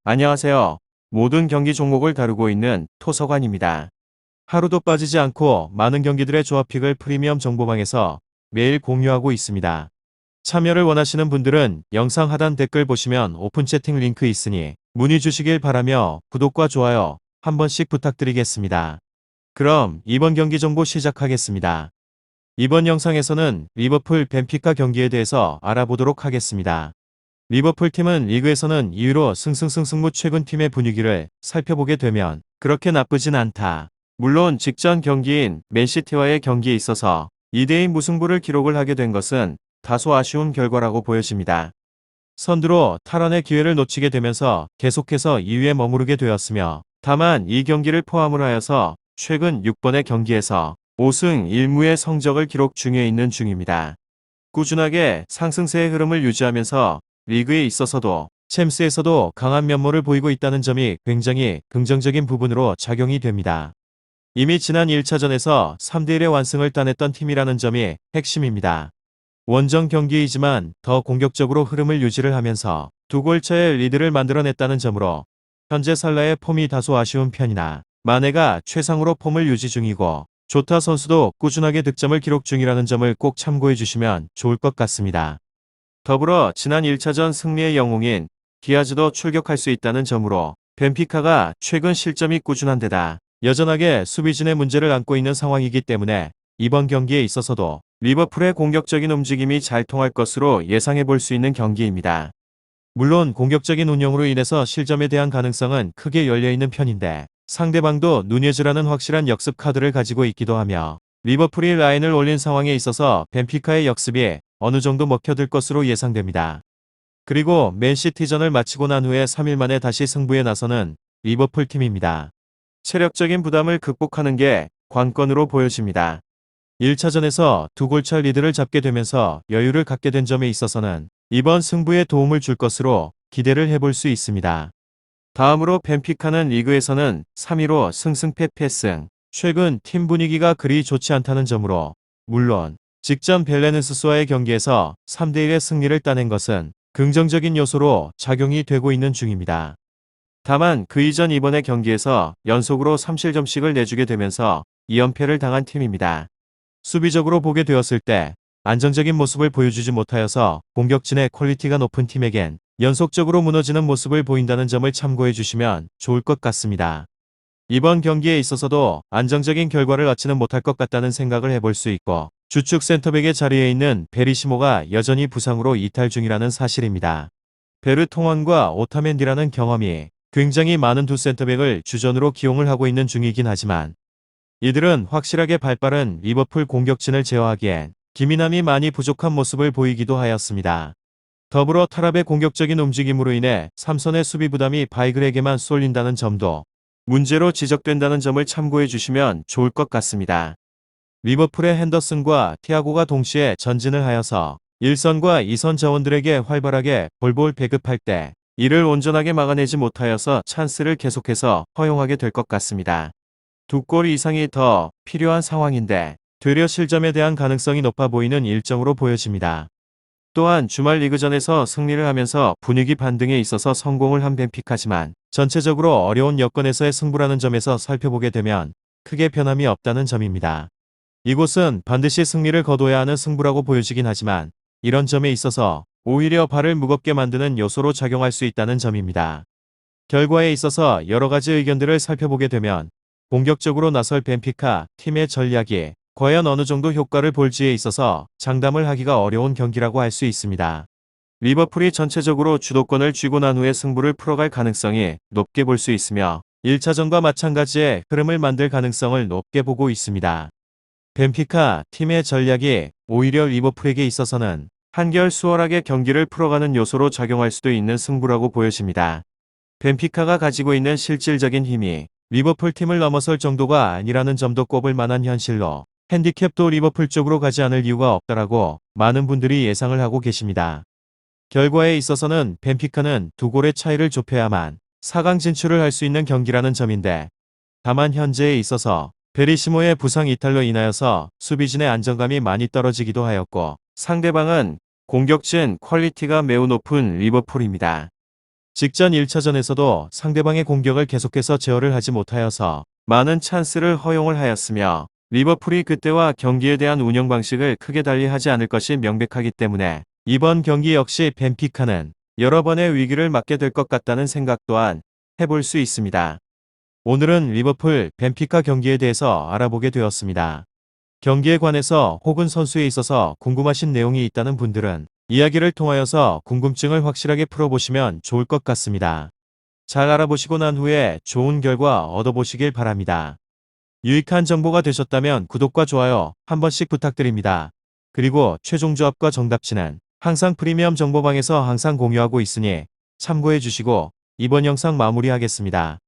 안녕하세요. 모든 경기 종목을 다루고 있는 토서관입니다. 하루도 빠지지 않고 많은 경기들의 조합픽을 프리미엄 정보방에서 매일 공유하고 있습니다. 참여를 원하시는 분들은 영상 하단 댓글 보시면 오픈 채팅 링크 있으니 문의 주시길 바라며 구독과 좋아요 한 번씩 부탁드리겠습니다. 그럼 이번 경기 정보 시작하겠습니다. 이번 영상에서는 리버풀 벤피카 경기에 대해서 알아보도록 하겠습니다. 리버풀 팀은 리그에서는 2위로 승승승승무 최근 팀의 분위기를 살펴보게 되면 그렇게 나쁘진 않다. 물론 직전 경기인 맨시티와의 경기에 있어서 2대2 무승부를 기록을 하게 된 것은 다소 아쉬운 결과라고 보여집니다. 선두로 탈환의 기회를 놓치게 되면서 계속해서 2위에 머무르게 되었으며 다만 이 경기를 포함을 하여서 최근 6번의 경기에서 5승 1무의 성적을 기록 중에 있는 중입니다. 꾸준하게 상승세의 흐름을 유지하면서 리그에 있어서도 챔스에서도 강한 면모를 보이고 있다는 점이 굉장히 긍정적인 부분으로 작용이 됩니다. 이미 지난 1차전에서 3대1의 완승을 따냈던 팀이라는 점이 핵심입니다. 원정 경기이지만 더 공격적으로 흐름을 유지를 하면서 두 골차의 리드를 만들어냈다는 점으로 현재 살라의 폼이 다소 아쉬운 편이나 마네가 최상으로 폼을 유지 중이고 조타 선수도 꾸준하게 득점을 기록 중이라는 점을 꼭 참고해 주시면 좋을 것 같습니다. 더불어 지난 1차전 승리의 영웅인 디아즈도 출격할 수 있다는 점으로 벤피카가 최근 실점이 꾸준한 데다 여전하게 수비진의 문제를 안고 있는 상황이기 때문에 이번 경기에 있어서도 리버풀의 공격적인 움직임이 잘 통할 것으로 예상해 볼 수 있는 경기입니다. 물론 공격적인 운영으로 인해서 실점에 대한 가능성은 크게 열려있는 편인데 상대방도 누네즈라는 확실한 역습 카드를 가지고 있기도 하며 리버풀이 라인을 올린 상황에 있어서 벤피카의 역습이 어느 정도 먹혀들 것으로 예상됩니다. 그리고 맨시티전을 마치고 난 후에 3일 만에 다시 승부에 나서는 리버풀 팀입니다. 체력적인 부담을 극복하는 게 관건으로 보여집니다. 1차전에서 두 골차 리드를 잡게 되면서 여유를 갖게 된 점에 있어서는 이번 승부에 도움을 줄 것으로 기대를 해볼 수 있습니다. 다음으로 벤피카는 리그에서는 3위로 승승패패승, 최근 팀 분위기가 그리 좋지 않다는 점으로 물론 직전 벨레누스와의 경기에서 3대1의 승리를 따낸 것은 긍정적인 요소로 작용이 되고 있는 중입니다. 다만 그 이전 이번의 경기에서 연속으로 3실점씩을 내주게 되면서 2연패를 당한 팀입니다. 수비적으로 보게 되었을 때 안정적인 모습을 보여주지 못하여서 공격진의 퀄리티가 높은 팀에겐 연속적으로 무너지는 모습을 보인다는 점을 참고해 주시면 좋을 것 같습니다. 이번 경기에 있어서도 안정적인 결과를 얻지는 못할 것 같다는 생각을 해볼 수 있고 주축 센터백의 자리에 있는 베리시모가 여전히 부상으로 이탈 중이라는 사실입니다. 베르통원과 오타멘디라는 경험이 굉장히 많은 두 센터백을 주전으로 기용을 하고 있는 중이긴 하지만 이들은 확실하게 발빠른 리버풀 공격진을 제어하기엔 기민함이 많이 부족한 모습을 보이기도 하였습니다. 더불어 타랍의 공격적인 움직임으로 인해 삼선의 수비 부담이 바이글에게만 쏠린다는 점도 문제로 지적된다는 점을 참고해 주시면 좋을 것 같습니다. 리버풀의 핸더슨과 티아고가 동시에 전진을 하여서 1선과 2선 자원들에게 활발하게 볼볼 배급할 때 이를 온전하게 막아내지 못하여서 찬스를 계속해서 허용하게 될 것 같습니다. 두 골 이상이 더 필요한 상황인데 되려 실점에 대한 가능성이 높아 보이는 일정으로 보여집니다. 또한 주말 리그전에서 승리를 하면서 분위기 반등에 있어서 성공을 한 벤피카지만 전체적으로 어려운 여건에서의 승부라는 점에서 살펴보게 되면 크게 변함이 없다는 점입니다. 이곳은 반드시 승리를 거둬야 하는 승부라고 보여지긴 하지만 이런 점에 있어서 오히려 발을 무겁게 만드는 요소로 작용할 수 있다는 점입니다. 결과에 있어서 여러가지 의견들을 살펴보게 되면 공격적으로 나설 벤피카 팀의 전략이 과연 어느 정도 효과를 볼지에 있어서 장담을 하기가 어려운 경기라고 할 수 있습니다. 리버풀이 전체적으로 주도권을 쥐고 난 후에 승부를 풀어갈 가능성이 높게 볼 수 있으며 1차전과 마찬가지의 흐름을 만들 가능성을 높게 보고 있습니다. 벤피카 팀의 전략이 오히려 리버풀에게 있어서는 한결 수월하게 경기를 풀어가는 요소로 작용할 수도 있는 승부라고 보여집니다. 벤피카가 가지고 있는 실질적인 힘이 리버풀 팀을 넘어설 정도가 아니라는 점도 꼽을 만한 현실로 핸디캡도 리버풀 쪽으로 가지 않을 이유가 없다라고 많은 분들이 예상을 하고 계십니다. 결과에 있어서는 벤피카는 두 골의 차이를 좁혀야만 4강 진출을 할 수 있는 경기라는 점인데 다만 현재에 있어서 베리시모의 부상 이탈로 인하여서 수비진의 안정감이 많이 떨어지기도 하였고 상대방은 공격진 퀄리티가 매우 높은 리버풀입니다. 직전 1차전에서도 상대방의 공격을 계속해서 제어를 하지 못하여서 많은 찬스를 허용을 하였으며 리버풀이 그때와 경기에 대한 운영 방식을 크게 달리하지 않을 것이 명백하기 때문에 이번 경기 역시 벤피카는 여러 번의 위기를 맞게 될 것 같다는 생각 또한 해볼 수 있습니다. 오늘은 리버풀 벤피카 경기에 대해서 알아보게 되었습니다. 경기에 관해서 혹은 선수에 있어서 궁금하신 내용이 있다는 분들은 이야기를 통하여서 궁금증을 확실하게 풀어보시면 좋을 것 같습니다. 잘 알아보시고 난 후에 좋은 결과 얻어보시길 바랍니다. 유익한 정보가 되셨다면 구독과 좋아요 한 번씩 부탁드립니다. 그리고 최종 조합과 정답치는 항상 프리미엄 정보방에서 항상 공유하고 있으니 참고해 주시고 이번 영상 마무리하겠습니다.